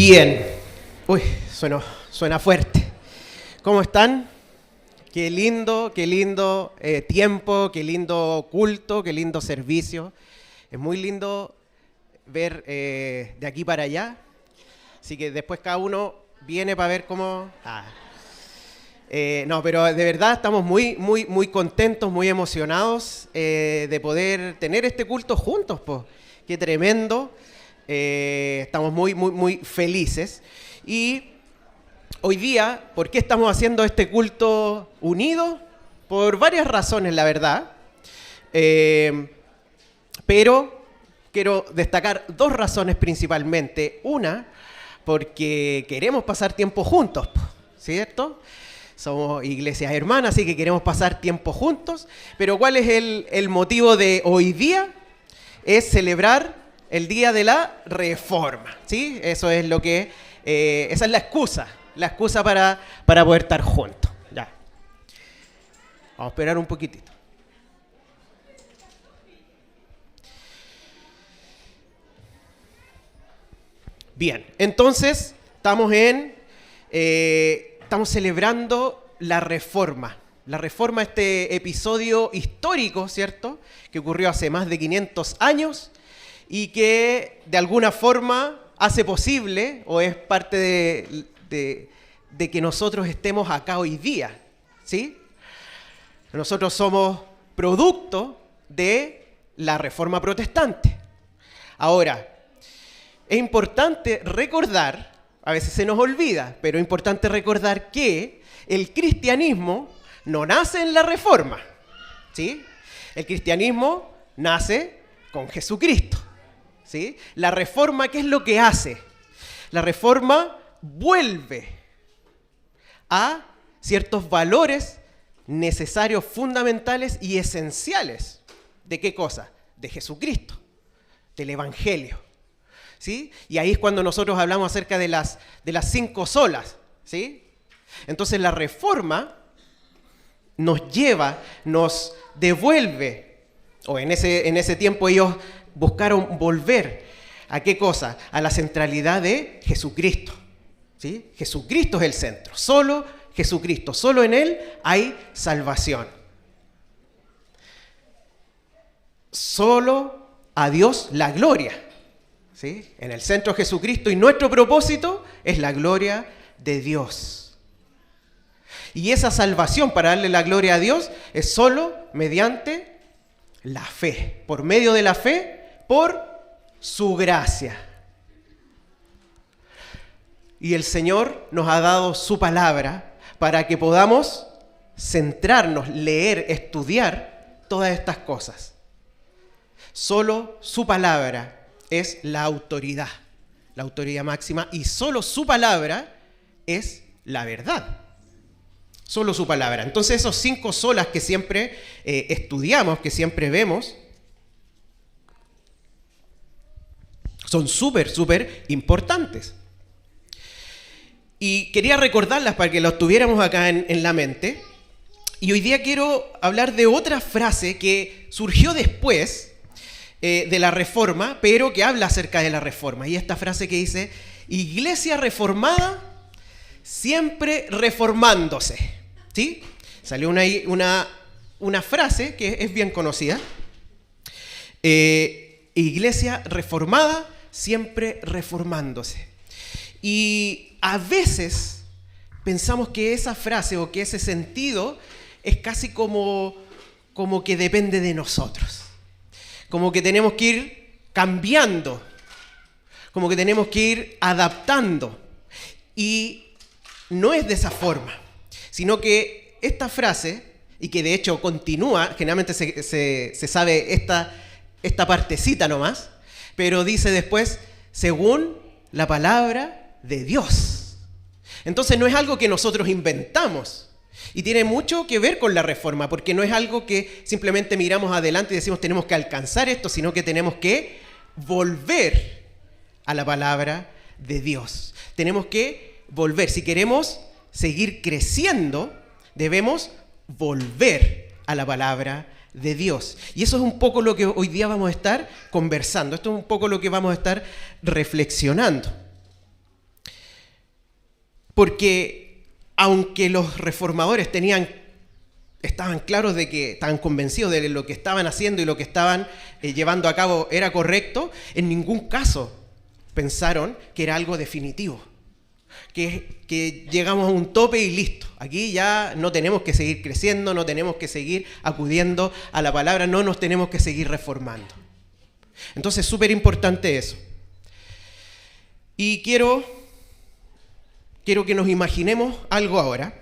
Bien. Uy, suena fuerte. ¿Cómo están? Qué lindo tiempo, qué lindo culto, qué lindo servicio. Es muy lindo ver de aquí para allá. Así que después cada uno viene para ver cómo... No, pero de verdad estamos muy contentos, muy emocionados de poder tener este culto juntos, po. Qué tremendo. Estamos muy felices. Y hoy día, ¿por qué estamos haciendo este culto unido? Por varias razones, la verdad. Pero quiero destacar dos razones principalmente. Una, porque queremos pasar tiempo juntos, ¿cierto? Somos iglesias hermanas, así que queremos pasar tiempo juntos. Pero ¿cuál es el motivo de hoy día? Es celebrar el Día de la Reforma, ¿sí? Eso es lo que, esa es la excusa para poder estar juntos. Ya. Vamos a esperar un poquitito. Bien, entonces estamos celebrando la Reforma. La Reforma, este episodio histórico, ¿cierto? Que ocurrió hace más de 500 años y que de alguna forma hace posible o es parte de que nosotros estemos acá hoy día, ¿sí? Nosotros somos producto de la Reforma Protestante. Ahora, es importante recordar, a veces se nos olvida, pero es importante recordar que el cristianismo no nace en la Reforma, ¿sí? El cristianismo nace con Jesucristo, ¿sí? La Reforma, ¿qué es lo que hace? La Reforma vuelve a ciertos valores necesarios, fundamentales y esenciales. ¿De qué cosa? De Jesucristo, del Evangelio, ¿sí? Y ahí es cuando nosotros hablamos acerca de las 5 solas, ¿sí? Entonces la Reforma nos lleva, nos devuelve, o en ese tiempo ellos buscaron volver ¿a qué cosa? A la centralidad de Jesucristo, ¿sí? Jesucristo es el centro, solo Jesucristo, solo en Él hay salvación. Solo a Dios la gloria, ¿sí? En el centro Jesucristo, y nuestro propósito es la gloria de Dios. Y esa salvación, para darle la gloria a Dios, es solo mediante la fe, por medio de la fe, por su gracia. Y el Señor nos ha dado su palabra para que podamos centrarnos, leer, estudiar todas estas cosas. Solo su palabra es la autoridad máxima, y solo su palabra es la verdad. Solo su palabra. Entonces esos 5 solas que siempre estudiamos, que siempre vemos, son súper importantes. Y quería recordarlas para que las tuviéramos acá en la mente. Y hoy día quiero hablar de otra frase que surgió después de la Reforma, pero que habla acerca de la Reforma. Y esta frase que dice: Iglesia reformada, siempre reformándose. ¿Sí? Salió una frase que es bien conocida. Iglesia reformada, siempre reformándose. Y a veces pensamos que esa frase o que ese sentido es casi como que depende de nosotros. Como que tenemos que ir cambiando, como que tenemos que ir adaptando. Y no es de esa forma, sino que esta frase, y que de hecho continúa, generalmente se sabe esta partecita nomás, pero dice después, según la palabra de Dios. Entonces no es algo que nosotros inventamos, y tiene mucho que ver con la Reforma, porque no es algo que simplemente miramos adelante y decimos tenemos que alcanzar esto, sino que tenemos que volver a la palabra de Dios. Tenemos que volver. Si queremos seguir creciendo, debemos volver a la palabra de Dios. Y eso es un poco lo que hoy día vamos a estar conversando. Esto es un poco lo que vamos a estar reflexionando. Porque aunque los reformadores estaban claros de que estaban convencidos de lo que estaban haciendo y lo que estaban llevando a cabo era correcto, en ningún caso pensaron que era algo definitivo, que llegamos a un tope y listo. Aquí ya no tenemos que seguir creciendo, no tenemos que seguir acudiendo a la palabra, no nos tenemos que seguir reformando. Entonces, súper importante eso. Y quiero que nos imaginemos algo ahora.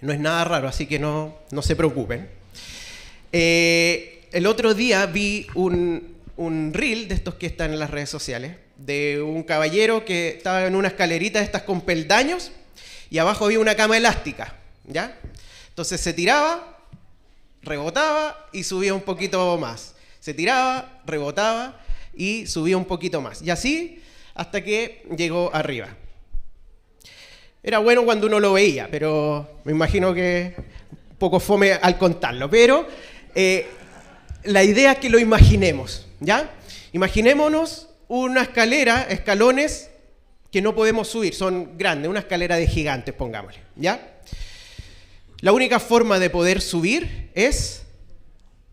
No es nada raro, así que no se preocupen. El otro día vi un reel de estos que están en las redes sociales, de un caballero que estaba en una escalerita de estas con peldaños y abajo había una cama elástica, ¿ya? Entonces se tiraba, rebotaba y subía un poquito más. Se tiraba, rebotaba y subía un poquito más. Y así hasta que llegó arriba. Era bueno cuando uno lo veía, pero me imagino que un poco fome al contarlo. Pero la idea es que lo imaginemos, ¿ya? Imaginémonos una escalera, escalones que no podemos subir, son grandes, una escalera de gigantes, pongámosle, ¿ya? La única forma de poder subir es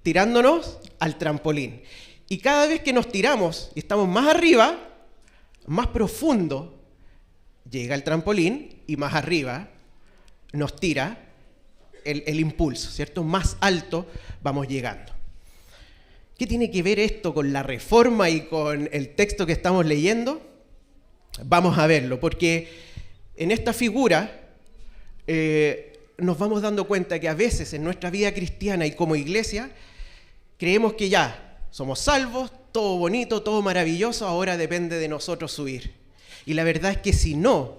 tirándonos al trampolín. Y cada vez que nos tiramos y estamos más arriba, más profundo, llega el trampolín y más arriba nos tira el impulso, ¿cierto? Más alto vamos llegando. ¿Qué tiene que ver esto con la reforma y con el texto que estamos leyendo? Vamos a verlo, porque en esta figura nos vamos dando cuenta que a veces en nuestra vida cristiana y como iglesia creemos que ya somos salvos, todo bonito, todo maravilloso, ahora depende de nosotros subir. Y la verdad es que si no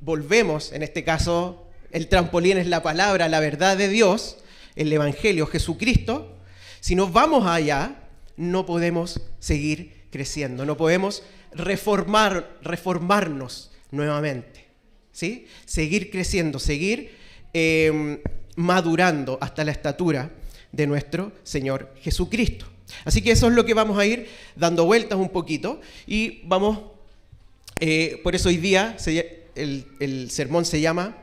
volvemos, en este caso el trampolín es la palabra, la verdad de Dios, el Evangelio, Jesucristo, si nos vamos allá, no podemos seguir creciendo, no podemos reformarnos nuevamente, ¿sí? Seguir creciendo, seguir madurando hasta la estatura de nuestro Señor Jesucristo. Así que eso es lo que vamos a ir dando vueltas un poquito y vamos, por eso hoy día el sermón se llama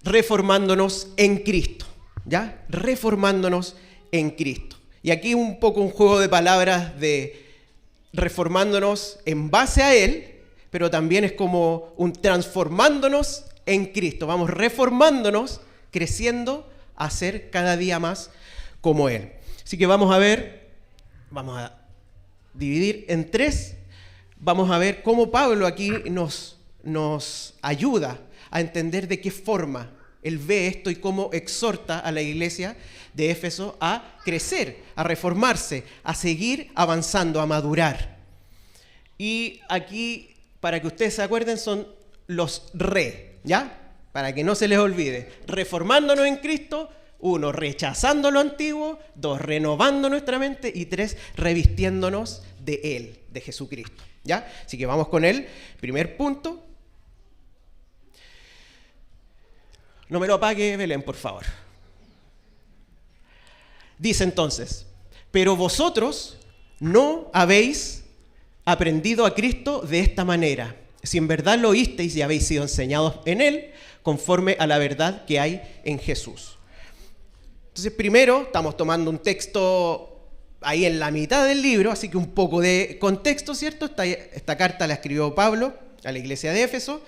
Reformándonos en Cristo, ¿ya? Reformándonos en Cristo. Y aquí un poco un juego de palabras de reformándonos en base a Él, pero también es como un transformándonos en Cristo. Vamos reformándonos, creciendo a ser cada día más como Él. Así que vamos a dividir en tres. Vamos a ver cómo Pablo aquí nos ayuda a entender de qué forma él ve esto y cómo exhorta a la iglesia de Éfeso a crecer, a reformarse, a seguir avanzando, a madurar. Y aquí, para que ustedes se acuerden, son los ¿ya? Para que no se les olvide. Reformándonos en Cristo, 1, rechazando lo antiguo, 2, renovando nuestra mente y 3, revistiéndonos de Él, de Jesucristo, ¿ya? Así que vamos con el primer punto. No me lo apague, Belén, por favor. Dice entonces, pero vosotros no habéis aprendido a Cristo de esta manera, si en verdad lo oísteis y habéis sido enseñados en Él, conforme a la verdad que hay en Jesús. Entonces, primero, estamos tomando un texto ahí en la mitad del libro, así que un poco de contexto, ¿cierto? Esta carta la escribió Pablo a la iglesia de Éfeso.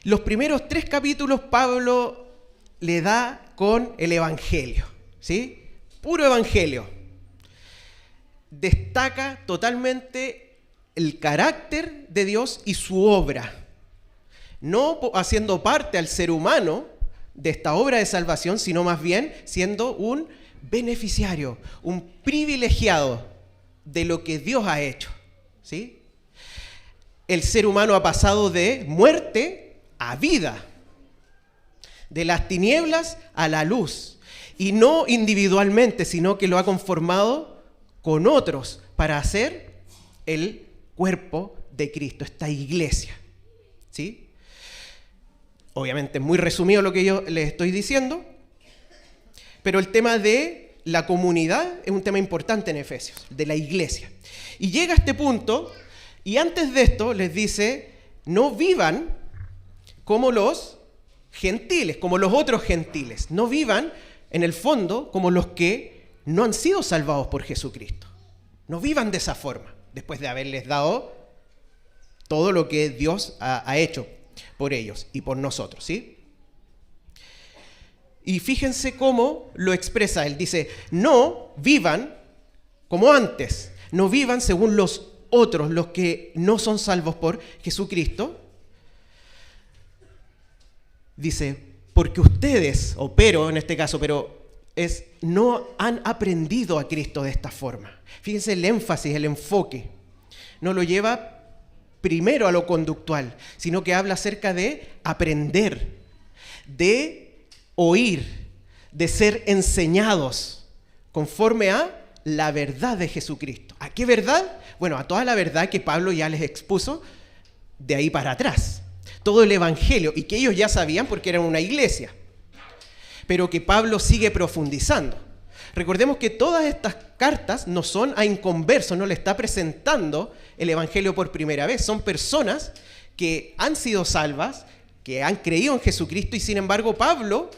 Los primeros 3 capítulos Pablo le da con el Evangelio, ¿sí? Puro Evangelio. Destaca totalmente el carácter de Dios y su obra, no haciendo parte al ser humano de esta obra de salvación, sino más bien siendo un beneficiario, un privilegiado de lo que Dios ha hecho, ¿sí? El ser humano ha pasado de muerte a vida, de las tinieblas a la luz, y no individualmente, sino que lo ha conformado con otros para hacer el cuerpo de Cristo, esta iglesia, ¿sí? Obviamente muy resumido lo que yo les estoy diciendo, pero el tema de la comunidad es un tema importante en Efesios, de la iglesia. Y llega a este punto, y antes de esto les dice, no vivan como los gentiles, como los otros gentiles. No vivan, en el fondo, como los que no han sido salvados por Jesucristo. No vivan de esa forma, después de haberles dado todo lo que Dios ha hecho por ellos y por nosotros, ¿sí? Y fíjense cómo lo expresa. Él dice, no vivan como antes, no vivan según los otros, los que no son salvos por Jesucristo. Dice, porque ustedes, o pero en este caso, no han aprendido a Cristo de esta forma. Fíjense el énfasis, el enfoque. No lo lleva primero a lo conductual, sino que habla acerca de aprender, de oír, de ser enseñados conforme a la verdad de Jesucristo. ¿A qué verdad? Bueno, a toda la verdad que Pablo ya les expuso de ahí para atrás. Todo el evangelio, y que ellos ya sabían porque eran una iglesia, pero que Pablo sigue profundizando. Recordemos que todas estas cartas no son a inconversos, no le está presentando el evangelio por primera vez. Son personas que han sido salvas, que han creído en Jesucristo, y sin embargo Pablo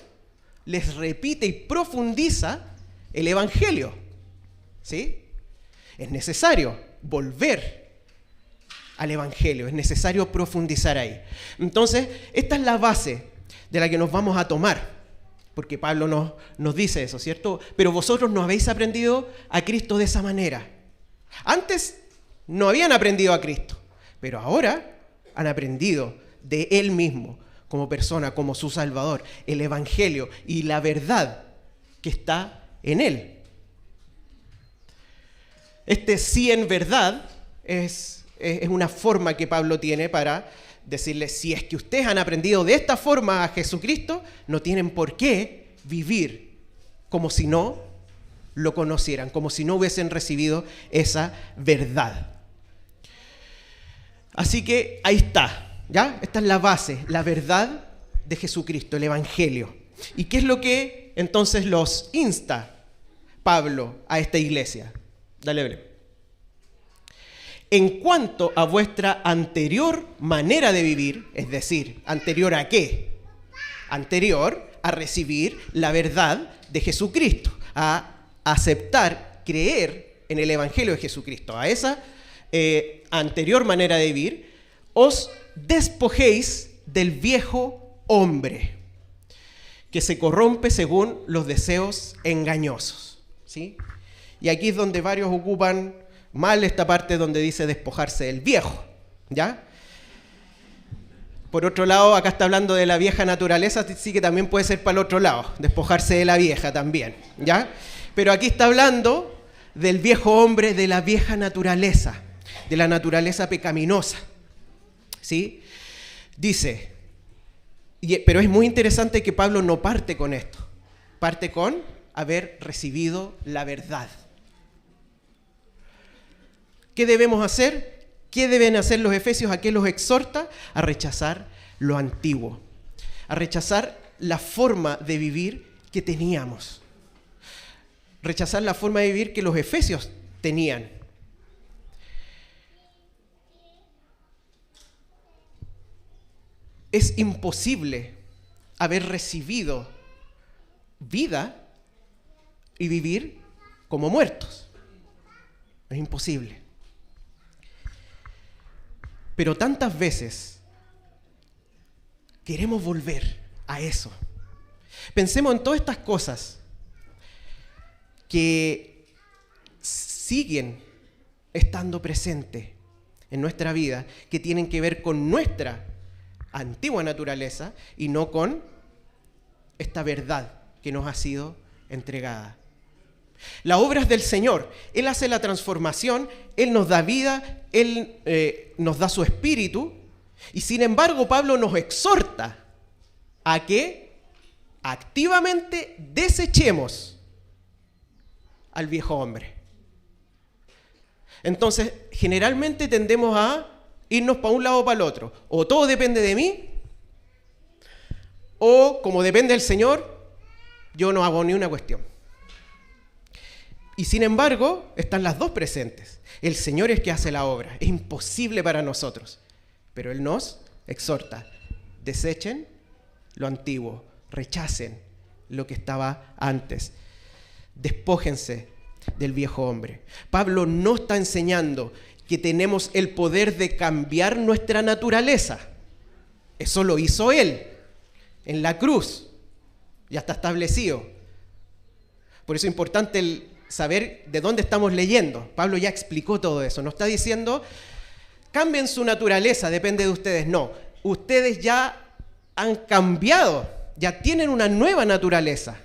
les repite y profundiza el evangelio. ¿Sí? Es necesario volver al evangelio, es necesario profundizar ahí. Entonces, esta es la base de la que nos vamos a tomar. Porque Pablo nos dice eso, ¿cierto? Pero vosotros no habéis aprendido a Cristo de esa manera. Antes no habían aprendido a Cristo, pero ahora han aprendido de Él mismo, como persona, como su Salvador, el Evangelio y la verdad que está en Él. Este sí en verdad es una forma que Pablo tiene para decirles, si es que ustedes han aprendido de esta forma a Jesucristo, no tienen por qué vivir como si no lo conocieran, como si no hubiesen recibido esa verdad. Así que ahí está, ¿ya? Esta es la base, la verdad de Jesucristo, el Evangelio. ¿Y qué es lo que entonces los insta Pablo a esta iglesia? Dale, breve. En cuanto a vuestra anterior manera de vivir, es decir, ¿anterior a qué? Anterior a recibir la verdad de Jesucristo, a aceptar, creer en el Evangelio de Jesucristo, a esa anterior manera de vivir, os despojéis del viejo hombre, que se corrompe según los deseos engañosos, ¿sí? Y aquí es donde varios ocupan mal esta parte donde dice despojarse del viejo, ¿ya? Por otro lado, acá está hablando de la vieja naturaleza, sí que también puede ser para el otro lado, despojarse de la vieja también, ¿ya? Pero aquí está hablando del viejo hombre, de la vieja naturaleza, de la naturaleza pecaminosa, ¿sí? Dice, pero es muy interesante que Pablo no parte con esto, parte con haber recibido la verdad. ¿Qué debemos hacer? ¿Qué deben hacer los efesios? ¿A qué los exhorta? A rechazar lo antiguo, a rechazar la forma de vivir que teníamos, rechazar la forma de vivir que los efesios tenían. Es imposible haber recibido vida y vivir como muertos. Es imposible. Pero tantas veces queremos volver a eso. Pensemos en todas estas cosas que siguen estando presentes en nuestra vida, que tienen que ver con nuestra antigua naturaleza y no con esta verdad que nos ha sido entregada. Las obras del Señor, Él hace la transformación, Él nos da vida, Él nos da su espíritu, y sin embargo Pablo nos exhorta a que activamente desechemos al viejo hombre. Entonces, generalmente tendemos a irnos para un lado o para el otro. O todo depende de mí, o como depende del Señor, yo no hago ni una cuestión. Y sin embargo, están las dos presentes. El Señor es que hace la obra. Es imposible para nosotros. Pero Él nos exhorta. Desechen lo antiguo, rechacen lo que estaba antes. Despójense del viejo hombre. Pablo no está enseñando que tenemos el poder de cambiar nuestra naturaleza. Eso lo hizo Él en la cruz. Ya está establecido. Por eso es importante saber de dónde estamos leyendo. Pablo ya explicó todo eso. No está diciendo, cambien su naturaleza, depende de ustedes. No, ustedes ya han cambiado, ya tienen una nueva naturaleza.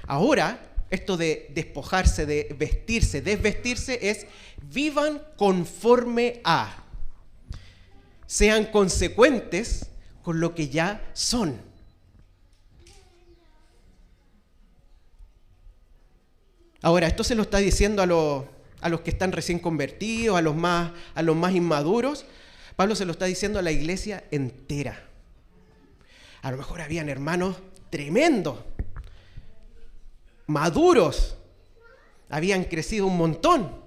Ahora, esto de despojarse, de vestirse, desvestirse, es vivan conforme a. Sean consecuentes con lo que ya son. Ahora, esto se lo está diciendo a los que están recién convertidos, a los más inmaduros. Pablo se lo está diciendo a la iglesia entera. A lo mejor habían hermanos tremendos, maduros, habían crecido un montón.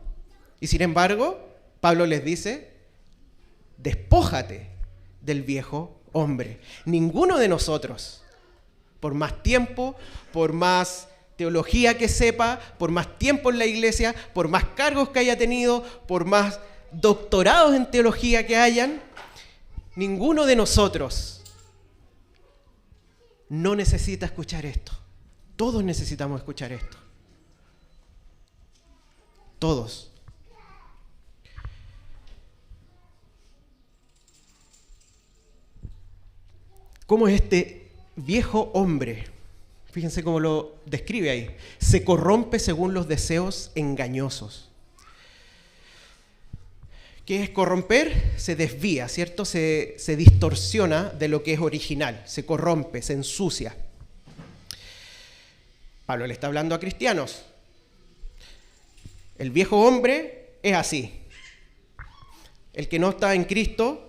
Y sin embargo, Pablo les dice, despójate del viejo hombre. Ninguno de nosotros, por más tiempo, por más teología que sepa, por más tiempo en la iglesia, por más cargos que haya tenido, por más doctorados en teología que hayan, ninguno de nosotros no necesita escuchar esto. Todos necesitamos escuchar esto. Todos. ¿Cómo es este viejo hombre? Fíjense cómo lo describe ahí. Se corrompe según los deseos engañosos. ¿Qué es corromper? Se desvía, ¿cierto? Se distorsiona de lo que es original. Se corrompe, se ensucia. Pablo le está hablando a cristianos. El viejo hombre es así. El que no está en Cristo,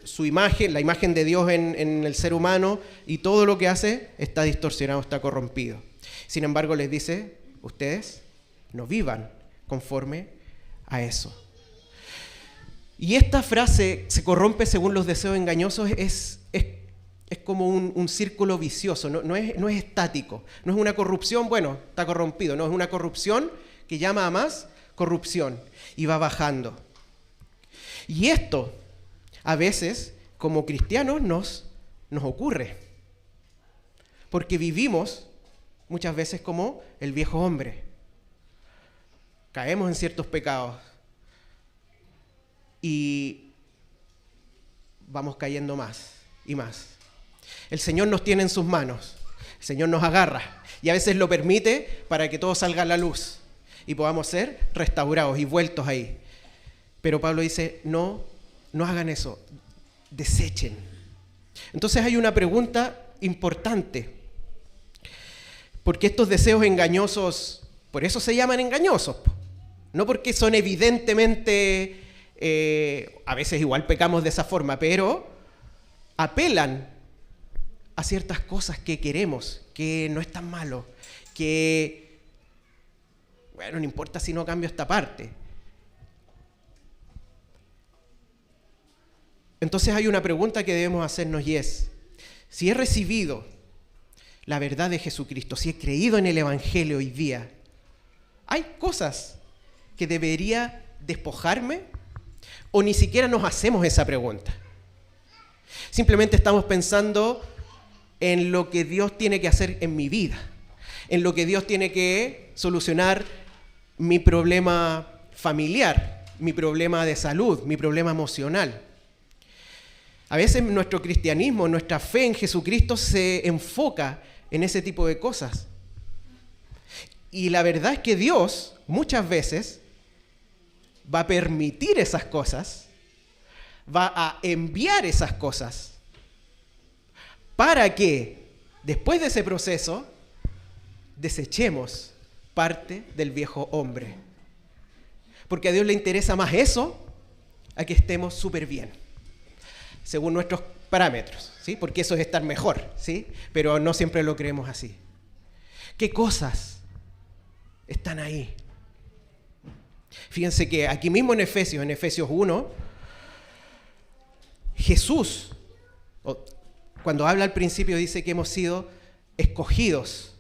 su imagen, la imagen de Dios en el ser humano y todo lo que hace está distorsionado, está corrompido. Sin embargo, les dice, ustedes no vivan conforme a eso. Y esta frase, se corrompe según los deseos engañosos, es como un círculo vicioso, no es estático. No es una corrupción, bueno, está corrompido. No, es una corrupción que llama a más corrupción y va bajando. Y esto, a veces, como cristianos, nos ocurre. Porque vivimos muchas veces como el viejo hombre. Caemos en ciertos pecados. Y vamos cayendo más y más. El Señor nos tiene en sus manos. El Señor nos agarra. Y a veces lo permite para que todo salga a la luz. Y podamos ser restaurados y vueltos ahí. Pero Pablo dice, no hagan eso. Desechen. Entonces hay una pregunta importante. Porque estos deseos engañosos, por eso se llaman engañosos. No porque son evidentemente... a veces igual pecamos de esa forma, pero apelan a ciertas cosas que queremos, que no es tan malo, que, bueno, no importa si no cambio esta parte. Entonces hay una pregunta que debemos hacernos y es, si he recibido la verdad de Jesucristo, si he creído en el Evangelio hoy día, ¿hay cosas que debería despojarme? ¿O ni siquiera nos hacemos esa pregunta? Simplemente estamos pensando en lo que Dios tiene que hacer en mi vida, en lo que Dios tiene que solucionar mi problema familiar, mi problema de salud, mi problema emocional. A veces nuestro cristianismo, nuestra fe en Jesucristo se enfoca en ese tipo de cosas. Y la verdad es que Dios muchas veces va a permitir esas cosas, va a enviar esas cosas para que después de ese proceso desechemos parte del viejo hombre. Porque a Dios le interesa más eso a que estemos súper bien, según nuestros parámetros, ¿sí? Porque eso es estar mejor, ¿sí? Pero no siempre lo creemos así. ¿Qué cosas están ahí? Fíjense que aquí mismo en Efesios 1, Jesús Cuando habla al principio dice que hemos sido escogidos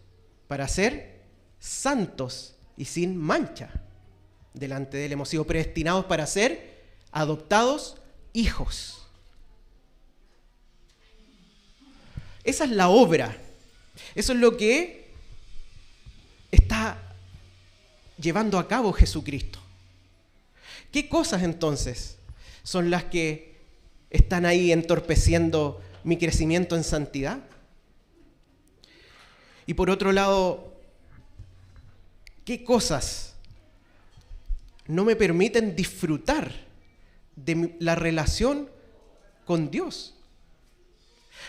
para ser santos y sin mancha delante de Él. Hemos sido predestinados para ser adoptados hijos. Esa es la obra. Eso es lo que está llevando a cabo Jesucristo. ¿Qué cosas entonces son las que están ahí entorpeciendo mi crecimiento en santidad? Y por otro lado, ¿qué cosas no me permiten disfrutar de la relación con Dios?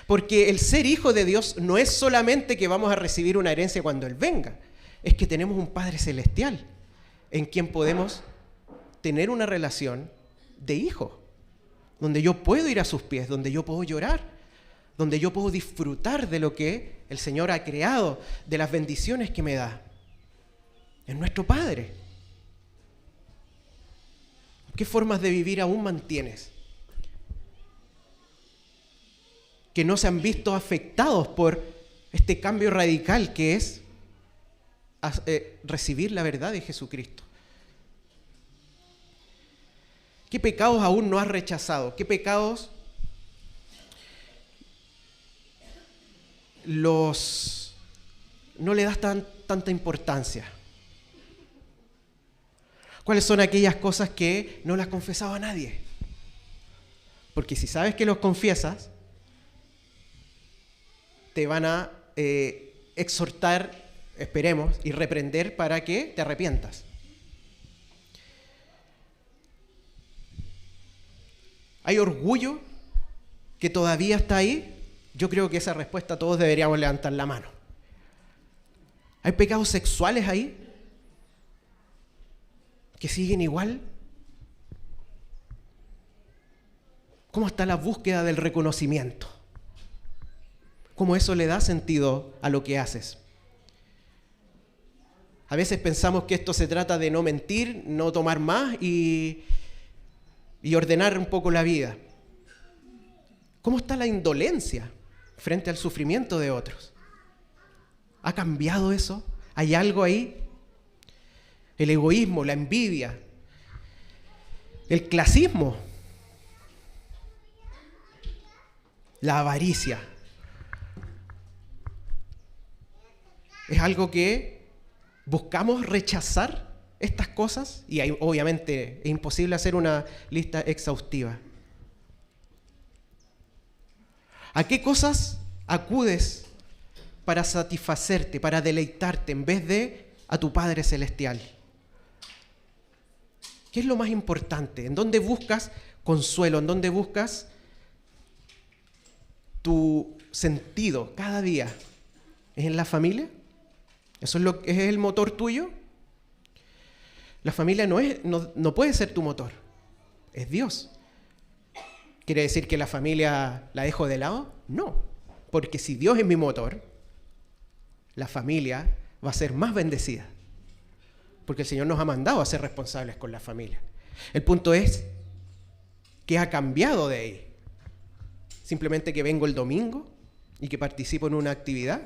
Porque el ser hijo de Dios no es solamente que vamos a recibir una herencia cuando Él venga, es que tenemos un Padre Celestial en quien podemos tener una relación de hijo, donde yo puedo ir a sus pies, donde yo puedo llorar, donde yo puedo disfrutar de lo que el Señor ha creado, de las bendiciones que me da. Es nuestro Padre. ¿Qué formas de vivir aún mantienes? Que no se han visto afectados por este cambio radical que es recibir la verdad de Jesucristo. ¿Qué pecados aún no has rechazado? ¿Qué pecados no le das tanta importancia? ¿Cuáles son aquellas cosas que no las has confesado a nadie? Porque si sabes que los confiesas, te van a exhortar, esperemos, y reprender para que te arrepientas. ¿Hay orgullo que todavía está ahí? Yo creo que esa respuesta todos deberíamos levantar la mano. ¿Hay pecados sexuales ahí que siguen igual? ¿Cómo está la búsqueda del reconocimiento? ¿Cómo eso le da sentido a lo que haces? A veces pensamos que esto se trata de no mentir, no tomar más y ordenar un poco la vida. ¿Cómo está la indolencia frente al sufrimiento de otros? ¿Ha cambiado eso? ¿Hay algo ahí? El egoísmo, la envidia, el clasismo, la avaricia. Es algo que buscamos rechazar estas cosas y obviamente es imposible hacer una lista exhaustiva. ¿A qué cosas acudes para satisfacerte, para deleitarte en vez de a tu Padre Celestial? ¿Qué es lo más importante? ¿En dónde buscas consuelo? ¿En dónde buscas tu sentido cada día? ¿Es en la familia? ¿Eso es el motor tuyo? La familia no puede ser tu motor, es Dios. ¿Quiere decir que la familia la dejo de lado? No, porque si Dios es mi motor, la familia va a ser más bendecida, porque el Señor nos ha mandado a ser responsables con la familia. El punto es, ¿qué ha cambiado de ahí? ¿Simplemente que vengo el domingo y que participo en una actividad?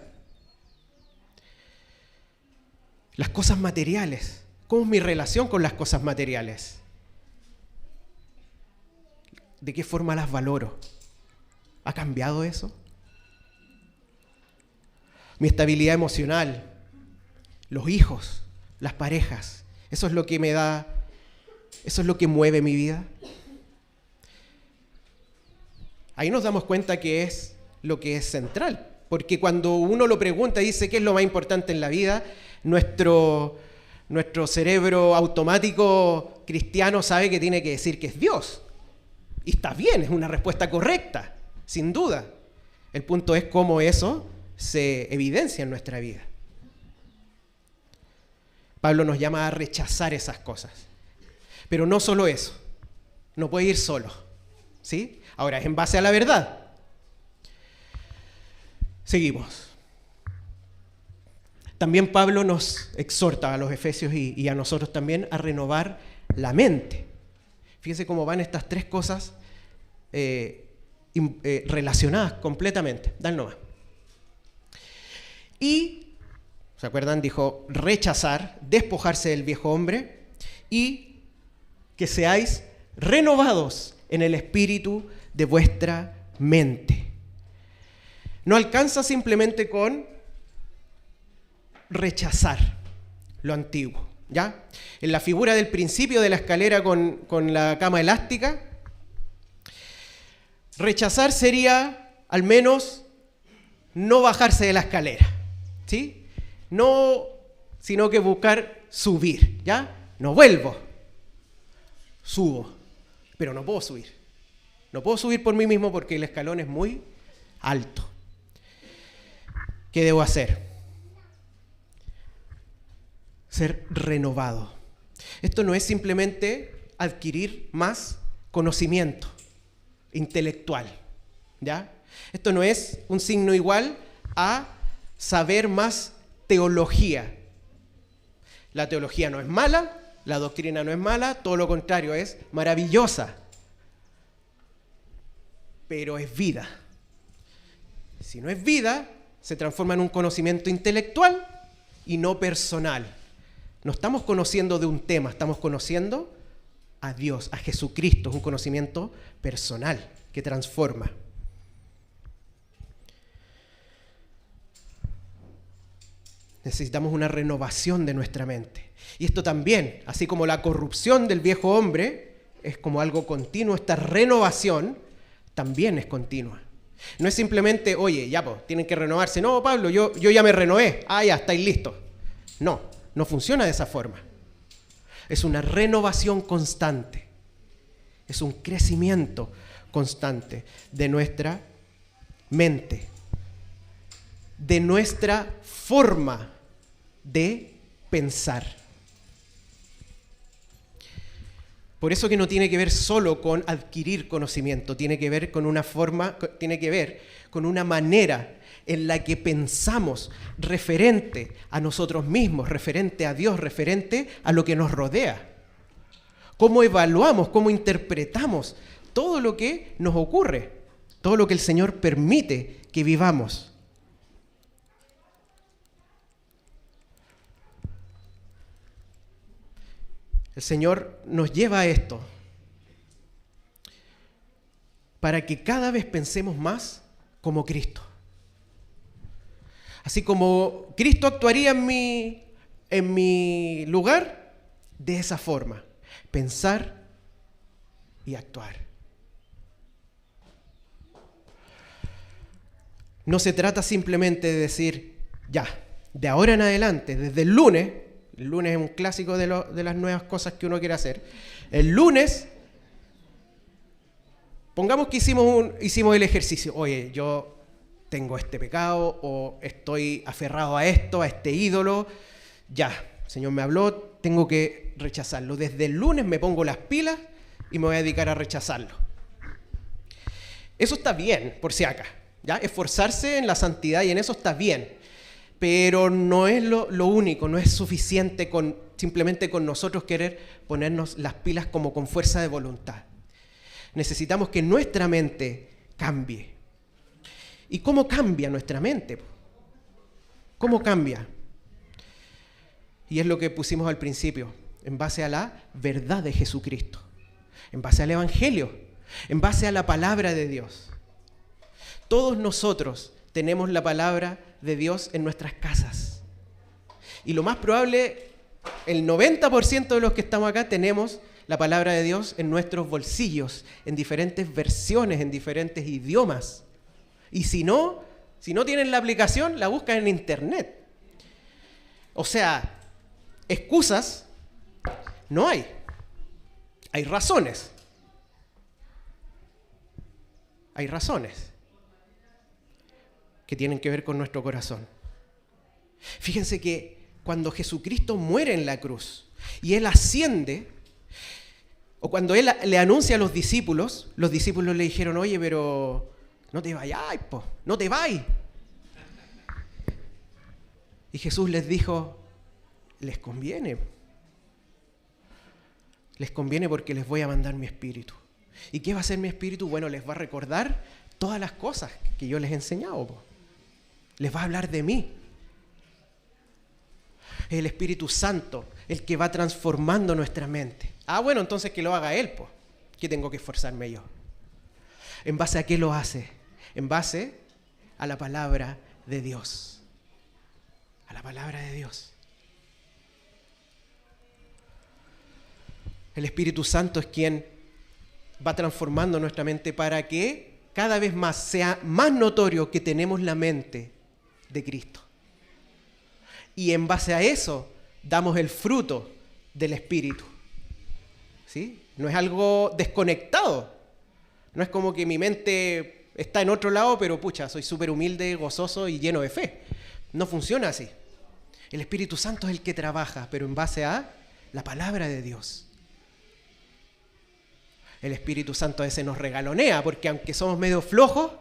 Las cosas materiales. ¿Cómo es mi relación con las cosas materiales? ¿De qué forma las valoro? ¿Ha cambiado eso? Mi estabilidad emocional, los hijos, las parejas, eso es lo que me da, eso es lo que mueve mi vida. Ahí nos damos cuenta que es lo que es central, porque cuando uno lo pregunta y dice qué es lo más importante en la vida, nuestro cerebro automático cristiano sabe que tiene que decir que es Dios. Y está bien, es una respuesta correcta, sin duda. El punto es cómo eso se evidencia en nuestra vida. Pablo nos llama a rechazar esas cosas. Pero no solo eso, no puede ir solo, ¿sí? Ahora, es en base a la verdad. Seguimos. También Pablo nos exhorta a los efesios y a nosotros también a renovar la mente. Fíjense cómo van estas tres cosas relacionadas completamente. Dale nomás. Y, ¿se acuerdan? Dijo rechazar, despojarse del viejo hombre y que seáis renovados en el espíritu de vuestra mente. No alcanza simplemente con rechazar lo antiguo, ¿ya? En la figura del principio de la escalera con la cama elástica, rechazar sería al menos no bajarse de la escalera, ¿sí? No, sino que buscar subir, ¿ya? No vuelvo, subo, pero no puedo subir. No puedo subir por mí mismo porque el escalón es muy alto. ¿Qué debo hacer? Ser renovado. Esto no es simplemente adquirir más conocimiento intelectual, ¿ya? Esto no es un signo igual a saber más teología. La teología no es mala, la doctrina no es mala, todo lo contrario, es maravillosa. Pero es vida. Si no es vida, se transforma en un conocimiento intelectual y no personal. No estamos conociendo de un tema, estamos conociendo a Dios, a Jesucristo. Es un conocimiento personal que transforma. Necesitamos una renovación de nuestra mente. Y esto también, así como la corrupción del viejo hombre es como algo continuo, esta renovación también es continua. No es simplemente, oye, ya pues, tienen que renovarse. No, Pablo, yo ya me renové. Ah, ya, estáis listos. No funciona de esa forma. Es una renovación constante. Es un crecimiento constante de nuestra mente, de nuestra forma de pensar. Por eso que no tiene que ver solo con adquirir conocimiento, tiene que ver con una forma, tiene que ver con una manera en la que pensamos referente a nosotros mismos, referente a Dios, referente a lo que nos rodea. Cómo evaluamos, cómo interpretamos todo lo que nos ocurre, todo lo que el Señor permite que vivamos. El Señor nos lleva a esto para que cada vez pensemos más como Cristo. Así como Cristo actuaría en mi lugar, de esa forma. Pensar y actuar. No se trata simplemente de decir, ya, de ahora en adelante, desde el lunes es un clásico de las nuevas cosas que uno quiere hacer. El lunes, pongamos que hicimos el ejercicio. Oye, yo tengo este pecado o estoy aferrado a esto, a este ídolo. Ya, el Señor me habló, tengo que rechazarlo. Desde el lunes me pongo las pilas y me voy a dedicar a rechazarlo. Eso está bien, por si acá, ¿ya? Esforzarse en la santidad y en eso está bien. Pero no es lo único, no es suficiente simplemente con nosotros querer ponernos las pilas como con fuerza de voluntad. Necesitamos que nuestra mente cambie. ¿Y cómo cambia nuestra mente? ¿Cómo cambia? Y es lo que pusimos al principio, en base a la verdad de Jesucristo, en base al Evangelio, en base a la palabra de Dios. Todos nosotros tenemos la palabra de Dios en nuestras casas. Y lo más probable, el 90% de los que estamos acá tenemos la palabra de Dios en nuestros bolsillos, en diferentes versiones, en diferentes idiomas. Y si no tienen la aplicación, la buscan en internet. O sea, excusas no hay. Hay razones. Hay razones que tienen que ver con nuestro corazón. Fíjense que cuando Jesucristo muere en la cruz y Él asciende, o cuando Él le anuncia a los discípulos le dijeron, oye, pero no te vayáis, no te vais. Y Jesús les dijo, les conviene. Les conviene porque les voy a mandar mi espíritu. ¿Y qué va a hacer mi espíritu? Bueno, les va a recordar todas las cosas que yo les he enseñado, po. Les va a hablar de mí. Es el Espíritu Santo el que va transformando nuestra mente. Bueno, entonces que lo haga Él, po. ¿Qué tengo que esforzarme yo? ¿En base a qué lo hace? En base a la palabra de Dios. A la palabra de Dios. El Espíritu Santo es quien va transformando nuestra mente para que cada vez más sea más notorio que tenemos la mente de Cristo. Y en base a eso damos el fruto del Espíritu. ¿Sí? No es algo desconectado. No es como que mi mente está en otro lado, pero pucha, soy súper humilde, gozoso y lleno de fe. No funciona así. El Espíritu Santo es el que trabaja, pero en base a la palabra de Dios. El Espíritu Santo a veces nos regalonea, porque aunque somos medio flojos,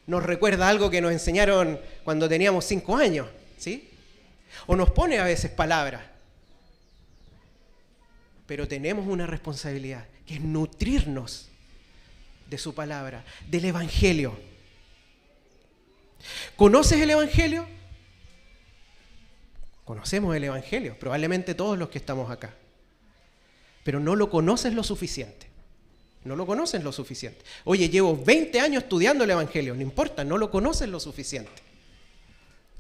nos recuerda algo que nos enseñaron cuando teníamos 5 años, ¿sí? O nos pone a veces palabras. Pero tenemos una responsabilidad, que es nutrirnos de su palabra, del Evangelio. ¿Conoces el Evangelio? Conocemos el Evangelio, probablemente todos los que estamos acá. Pero no lo conoces lo suficiente. No lo conoces lo suficiente. Oye, llevo 20 años estudiando el Evangelio. No importa, no lo conoces lo suficiente.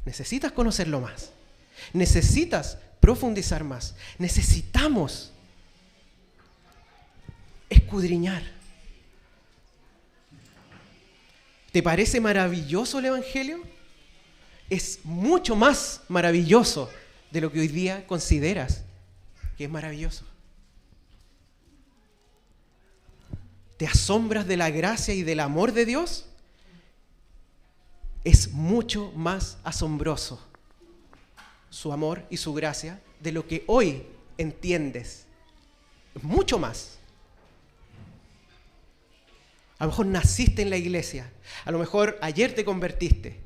Necesitas conocerlo más. Necesitas profundizar más. Necesitamos escudriñar. ¿Te parece maravilloso el Evangelio? Es mucho más maravilloso de lo que hoy día consideras que es maravilloso. ¿Te asombras de la gracia y del amor de Dios? Es mucho más asombroso su amor y su gracia de lo que hoy entiendes. Mucho más. A lo mejor naciste en la iglesia. A lo mejor ayer te convertiste.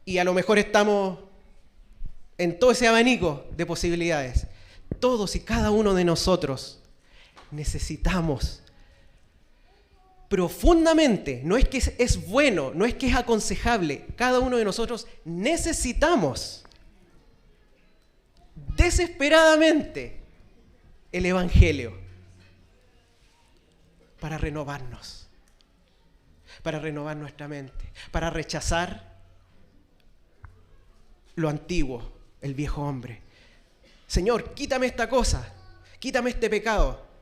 Y a lo mejor estamos en todo ese abanico de posibilidades. Todos y cada uno de nosotros necesitamos profundamente, no es que es bueno, no es que es aconsejable, cada uno de nosotros necesitamos desesperadamente el Evangelio para renovarnos, para renovar nuestra mente, para rechazar lo antiguo, el viejo hombre. Señor, quítame esta cosa, quítame este pecado.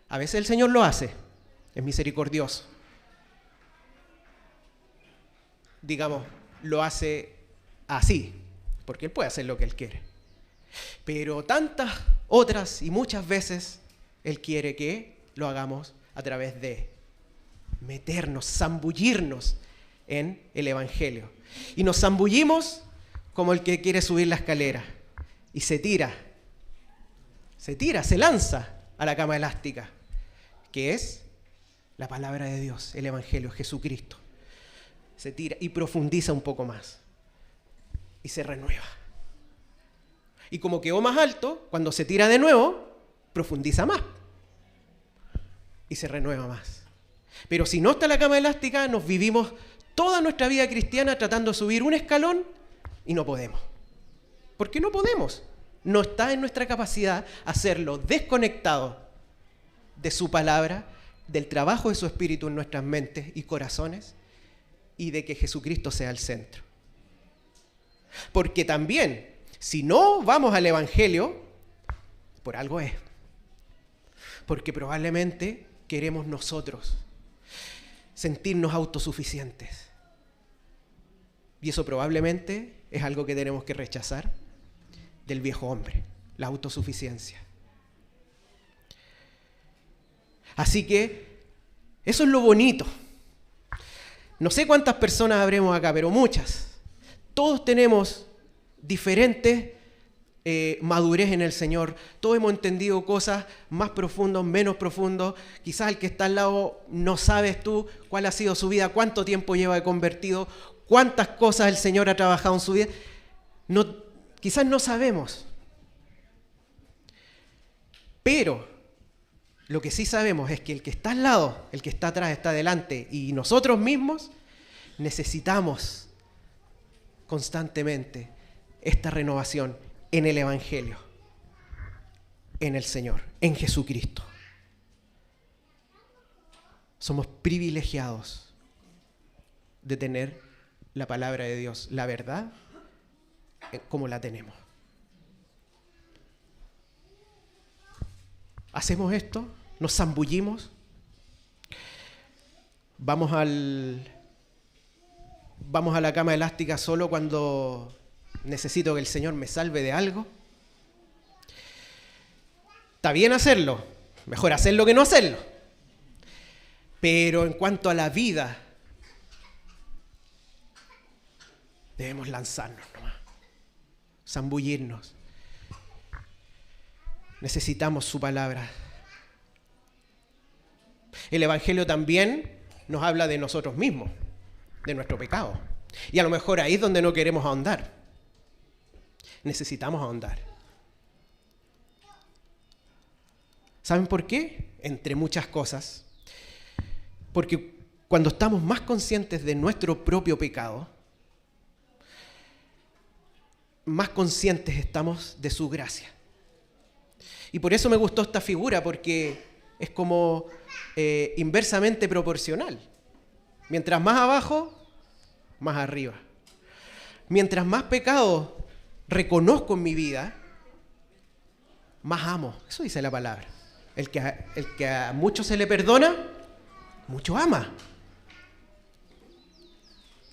A veces el Señor lo hace, es misericordioso. Digamos, lo hace así, porque Él puede hacer lo que Él quiere. Pero tantas otras y muchas veces Él quiere que lo hagamos a través de meternos, zambullirnos en el Evangelio. Y nos zambullimos como el que quiere subir la escalera y se lanza a la cama elástica, que es la palabra de Dios, el Evangelio, Jesucristo. Se tira y profundiza un poco más y se renueva. Y como quedó más alto, cuando se tira de nuevo, profundiza más y se renueva más. Pero si no está la cama elástica, nos vivimos toda nuestra vida cristiana tratando de subir un escalón y no podemos. ¿Por qué no podemos? No está en nuestra capacidad hacerlo desconectado de su palabra, del trabajo de su Espíritu en nuestras mentes y corazones y de que Jesucristo sea el centro. Porque también, si no vamos al Evangelio, por algo es. Porque probablemente queremos nosotros sentirnos autosuficientes. Y eso probablemente es algo que tenemos que rechazar del viejo hombre, la autosuficiencia. Así que eso es lo bonito. No sé cuántas personas habremos acá, pero muchas. Todos tenemos diferentes madurez en el Señor. Todos hemos entendido cosas más profundas, menos profundas. Quizás el que está al lado no sabes tú cuál ha sido su vida, cuánto tiempo lleva de convertido, cuántas cosas el Señor ha trabajado en su vida. Quizás no sabemos. Pero Lo que sí sabemos es que el que está al lado, el que está atrás, está adelante, y nosotros mismos necesitamos constantemente esta renovación en el Evangelio, en el Señor, en Jesucristo. Somos privilegiados de tener la palabra de Dios, la verdad, como la tenemos. Hacemos esto, nos zambullimos, vamos a la cama elástica solo cuando necesito que el Señor me salve de algo. Está bien hacerlo, mejor hacerlo que no hacerlo. Pero en cuanto a la vida, debemos lanzarnos nomás, zambullirnos. Necesitamos su palabra. El Evangelio también nos habla de nosotros mismos, de nuestro pecado. Y a lo mejor ahí es donde no queremos ahondar. Necesitamos ahondar. ¿Saben por qué? Entre muchas cosas. Porque cuando estamos más conscientes de nuestro propio pecado, más conscientes estamos de su gracia. Y por eso me gustó esta figura, porque es como inversamente proporcional. Mientras más abajo, más arriba. Mientras más pecado reconozco en mi vida, más amo. Eso dice la palabra. El que a muchos se le perdona, mucho ama.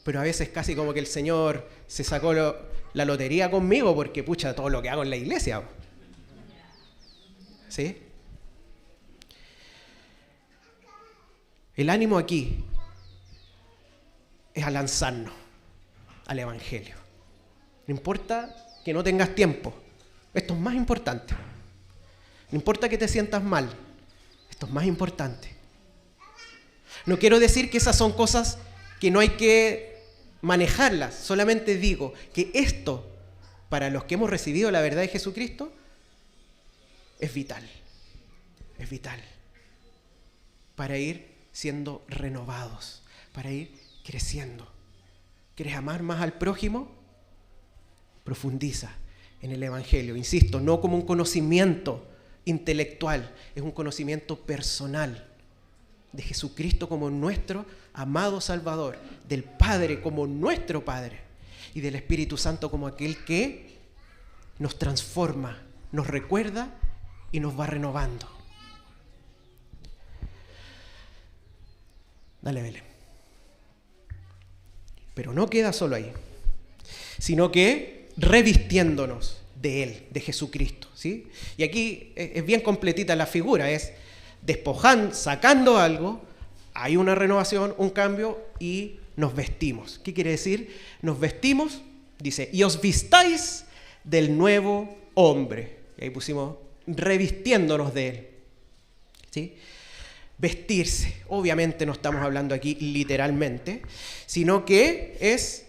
Pero a veces casi como que el Señor se sacó la lotería conmigo porque, pucha, todo lo que hago en la iglesia. ¿Sí? El ánimo aquí es a lanzarnos al Evangelio. No importa que no tengas tiempo. Esto es más importante. No importa que te sientas mal. Esto es más importante. No quiero decir que esas son cosas que no hay que manejarlas. Solamente digo que esto, para los que hemos recibido la verdad de Jesucristo, es vital. Es vital. Para ir siendo renovados. Para ir creciendo. ¿Quieres amar más al prójimo? Profundiza en el Evangelio. Insisto, no como un conocimiento intelectual, es un conocimiento personal de Jesucristo como nuestro amado Salvador, del Padre como nuestro Padre y del Espíritu Santo como aquel que nos transforma, nos recuerda y nos va renovando. Dale, Belén. Pero no queda solo ahí, sino que revistiéndonos de Él, de Jesucristo, ¿sí? Y aquí es bien completita la figura, es despojando, sacando algo, hay una renovación, un cambio y nos vestimos. ¿Qué quiere decir? Nos vestimos, dice, y os vistáis del nuevo hombre. Y ahí pusimos revistiéndonos de Él, ¿sí? Vestirse, obviamente no estamos hablando aquí literalmente, sino que es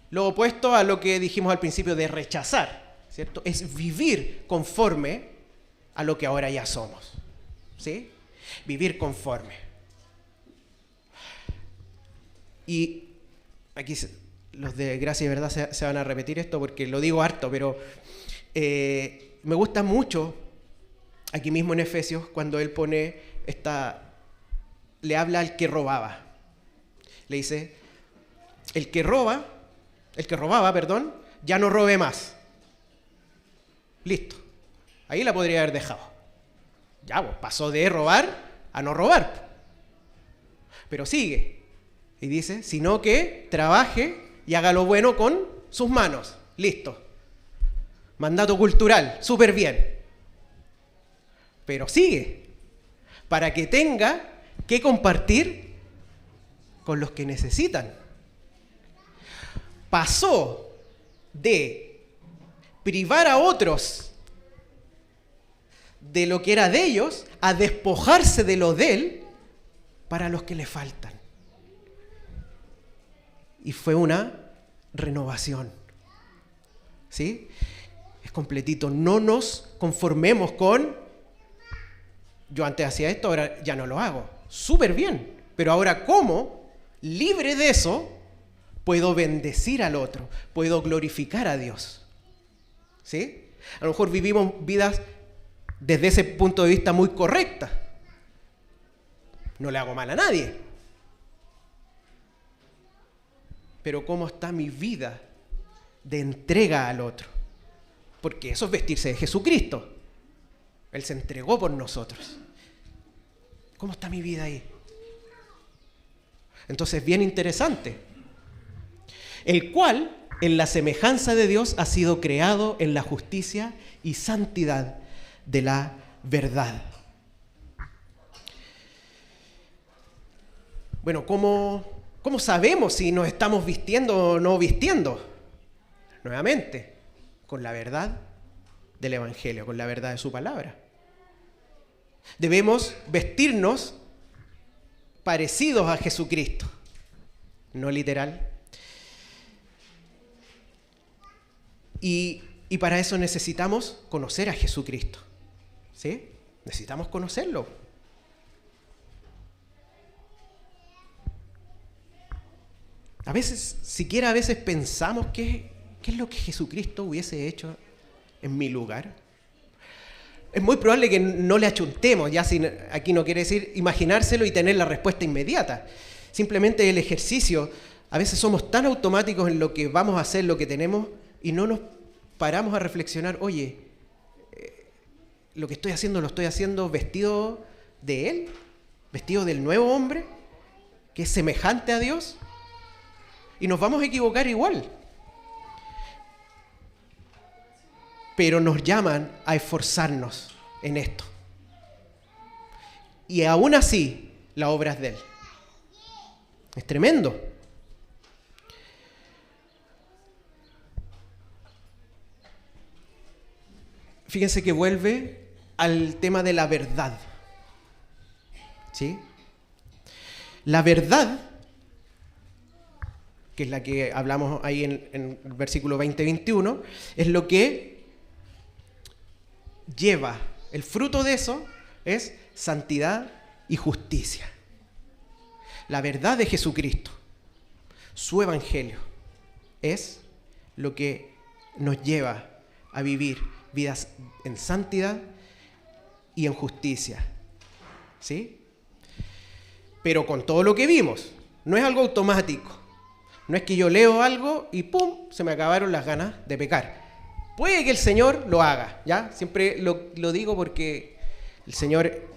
lo opuesto a lo que dijimos al principio de rechazar, ¿cierto? Es vivir conforme a lo que ahora ya somos, ¿sí? Vivir conforme. Y aquí los de Gracia y Verdad se van a repetir esto porque lo digo harto, pero me gusta mucho aquí mismo en Efesios cuando él pone le habla al que robaba. Le dice, el que robaba, ya no robe más. Listo. Ahí la podría haber dejado. Ya, pues, pasó de robar a no robar. Pero sigue. Y dice, sino que trabaje y haga lo bueno con sus manos. Listo. Mandato cultural, súper bien. Pero sigue. Para que tenga que compartir con los que necesitan. Pasó de privar a otros de lo que era de ellos a despojarse de lo de él para los que le faltan. Y fue una renovación. ¿Sí? Es completito. No nos conformemos con Yo antes hacía esto, ahora ya no lo hago. Súper bien. Pero ahora, ¿cómo? Libre de eso, puedo bendecir al otro, puedo glorificar a Dios. ¿Sí? A lo mejor vivimos vidas desde ese punto de vista muy correctas. No le hago mal a nadie. Pero ¿cómo está mi vida de entrega al otro? Porque eso es vestirse de Jesucristo. Él se entregó por nosotros. ¿Cómo está mi vida ahí? Entonces, bien interesante. El cual, en la semejanza de Dios, ha sido creado en la justicia y santidad de la verdad. Bueno, ¿cómo sabemos si nos estamos vistiendo o no vistiendo? Nuevamente, con la verdad del Evangelio, con la verdad de su palabra. Debemos vestirnos parecidos a Jesucristo, no literal. Y para eso necesitamos conocer a Jesucristo, ¿sí? Necesitamos conocerlo. A veces, siquiera a veces pensamos qué es lo que Jesucristo hubiese hecho en mi lugar. Es muy probable que no le achuntemos, ya aquí no quiere decir imaginárselo y tener la respuesta inmediata. Simplemente el ejercicio, a veces somos tan automáticos en lo que vamos a hacer, lo que tenemos, y no nos paramos a reflexionar, oye, lo que estoy haciendo, lo estoy haciendo vestido de Él, vestido del nuevo hombre, que es semejante a Dios, y nos vamos a equivocar igual. Pero nos llaman a esforzarnos en esto. Y aún así, la obra es de Él. Es tremendo. Fíjense que vuelve al tema de la verdad. ¿Sí? La verdad, que es la que hablamos ahí en el versículo 20-21, es lo que lleva, el fruto de eso es santidad y justicia. La verdad de Jesucristo, su evangelio, es lo que nos lleva a vivir vidas en santidad y en justicia. ¿Sí? Pero con todo lo que vimos, no es algo automático. No es que yo leo algo y ¡pum!, se me acabaron las ganas de pecar. Puede que el Señor lo haga, ¿ya? Siempre lo digo porque el Señor,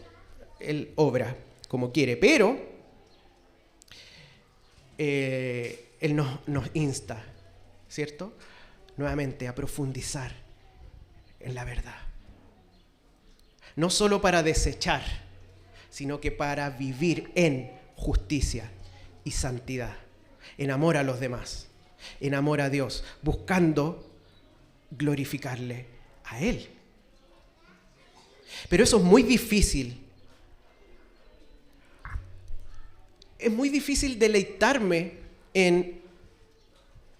Él obra como quiere, pero Él nos insta, ¿cierto? Nuevamente a profundizar en la verdad. No solo para desechar, sino que para vivir en justicia y santidad, en amor a los demás, en amor a Dios, buscando glorificarle a Él. Pero eso es muy difícil. Es muy difícil deleitarme en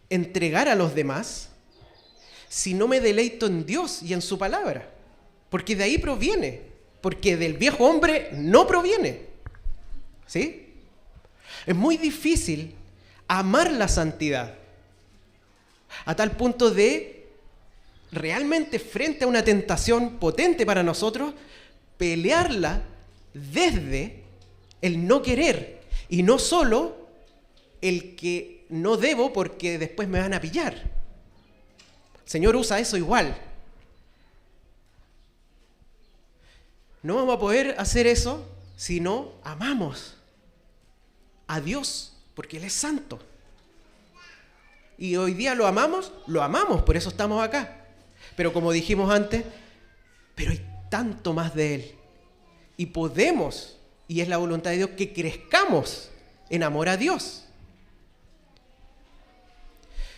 entregar a los demás si no me deleito en Dios y en su palabra. Porque de ahí proviene. Porque del viejo hombre no proviene. ¿Sí? Es muy difícil amar la santidad a tal punto de realmente frente a una tentación potente para nosotros, pelearla desde el no querer y no solo el que no debo porque después me van a pillar. El Señor usa eso igual. No vamos a poder hacer eso si no amamos a Dios, porque Él es santo. Y hoy día lo amamos, por eso estamos acá. Pero como dijimos antes, pero hay tanto más de Él. Y podemos, y es la voluntad de Dios, que crezcamos en amor a Dios.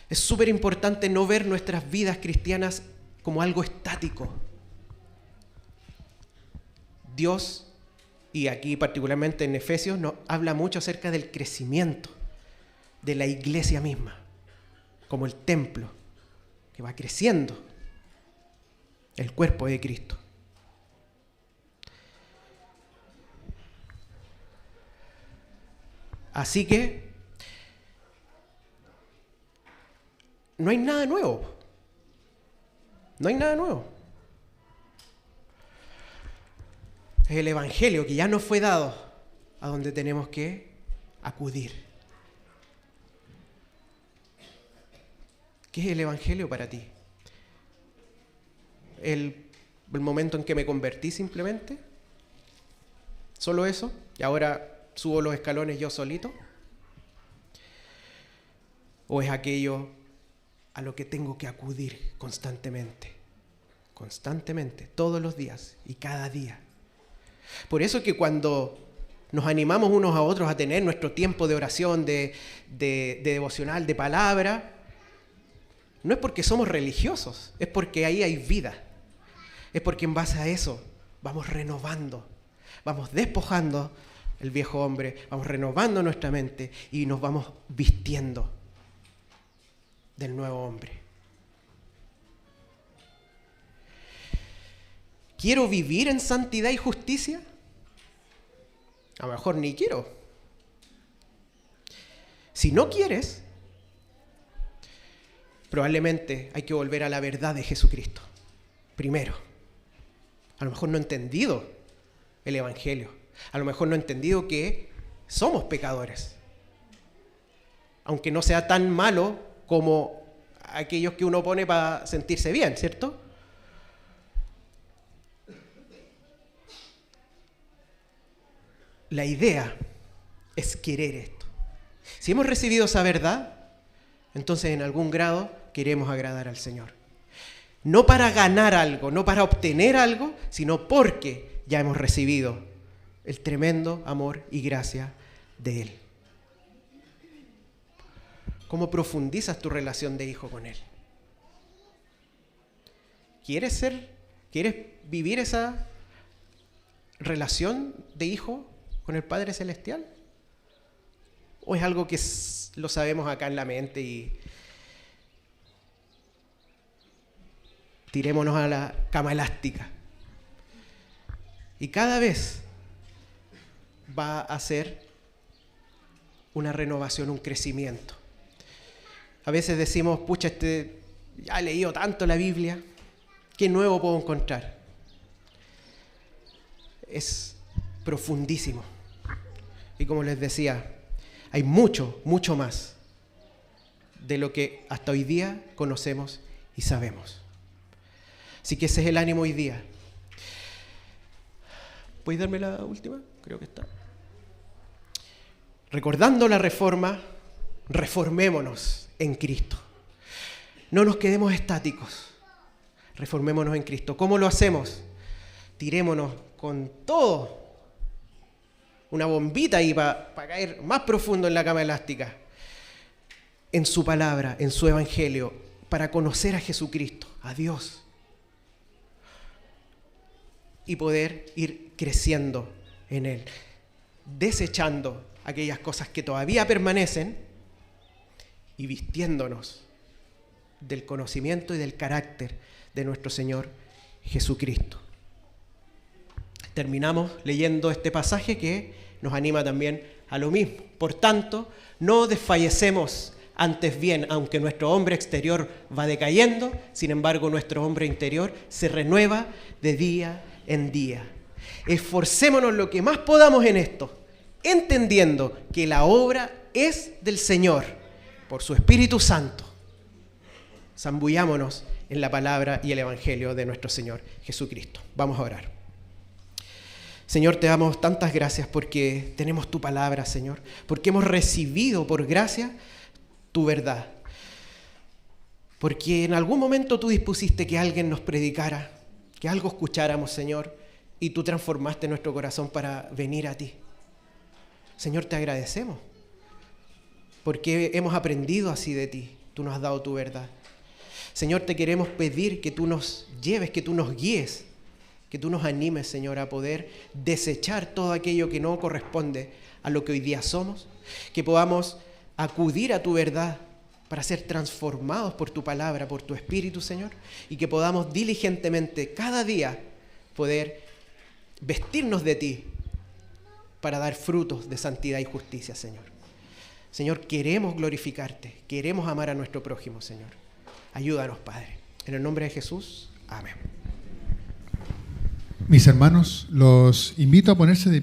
Es súper importante no ver nuestras vidas cristianas como algo estático. Dios, y aquí particularmente en Efesios, nos habla mucho acerca del crecimiento de la iglesia misma, como el templo que va creciendo, el cuerpo de Cristo. Así que no hay nada nuevo. No hay nada nuevo. Es el Evangelio que ya nos fue dado a donde tenemos que acudir. ¿Qué es el Evangelio para ti? ¿El momento en que me convertí simplemente? ¿Solo eso? ¿Y ahora subo los escalones yo solito? ¿O es aquello a lo que tengo que acudir constantemente? Constantemente, todos los días y cada día. Por eso que cuando nos animamos unos a otros a tener nuestro tiempo de oración, de devocional, de palabra, no es porque somos religiosos, es porque ahí hay vida. Es porque en base a eso vamos renovando, vamos despojando el viejo hombre, vamos renovando nuestra mente y nos vamos vistiendo del nuevo hombre. ¿Quiero vivir en santidad y justicia? A lo mejor ni quiero. Si no quieres, probablemente hay que volver a la verdad de Jesucristo. Primero, a lo mejor no he entendido el Evangelio. A lo mejor no he entendido que somos pecadores. Aunque no sea tan malo como aquellos que uno pone para sentirse bien, ¿cierto? La idea es querer esto. Si hemos recibido esa verdad, entonces en algún grado queremos agradar al Señor. No para ganar algo, no para obtener algo, sino porque ya hemos recibido el tremendo amor y gracia de Él. ¿Cómo profundizas tu relación de hijo con Él? ¿Quieres vivir esa relación de hijo con el Padre Celestial? ¿O es algo que lo sabemos acá en la mente y tirémonos a la cama elástica? Y cada vez va a ser una renovación, un crecimiento. A veces decimos, pucha, ya he leído tanto la Biblia, ¿qué nuevo puedo encontrar? Es profundísimo. Y como les decía, hay mucho, mucho más de lo que hasta hoy día conocemos y sabemos. Así que ese es el ánimo hoy día. ¿Puedes darme la última? Creo que está. Recordando la reforma, reformémonos en Cristo. No nos quedemos estáticos. Reformémonos en Cristo. ¿Cómo lo hacemos? Tirémonos con todo. Una bombita ahí para caer más profundo en la cama elástica. En su palabra, en su evangelio, para conocer a Jesucristo, a Dios. Y poder ir creciendo en Él. Desechando aquellas cosas que todavía permanecen y vistiéndonos del conocimiento y del carácter de nuestro Señor Jesucristo. Terminamos leyendo este pasaje que nos anima también a lo mismo. Por tanto, no desfallecemos, antes bien, aunque nuestro hombre exterior va decayendo, sin embargo nuestro hombre interior se renueva de día en día. Esforcémonos lo que más podamos en esto, entendiendo que la obra es del Señor, por su Espíritu Santo. Zambullámonos en la palabra y el evangelio de nuestro Señor Jesucristo. Vamos a orar. Señor, te damos tantas gracias porque tenemos tu palabra, Señor, porque hemos recibido por gracia tu verdad. Porque en algún momento tú dispusiste que alguien nos predicara, que algo escucháramos, Señor, y tú transformaste nuestro corazón para venir a ti. Señor, te agradecemos porque hemos aprendido así de ti. Tú nos has dado tu verdad. Señor, te queremos pedir que tú nos lleves, que tú nos guíes, que tú nos animes, Señor, a poder desechar todo aquello que no corresponde a lo que hoy día somos, que podamos acudir a tu verdad para ser transformados por tu palabra, por tu Espíritu, Señor, y que podamos diligentemente cada día poder vestirnos de ti para dar frutos de santidad y justicia, Señor. Señor, queremos glorificarte, queremos amar a nuestro prójimo, Señor. Ayúdanos, Padre. En el nombre de Jesús, amén. Mis hermanos, los invito a ponerse de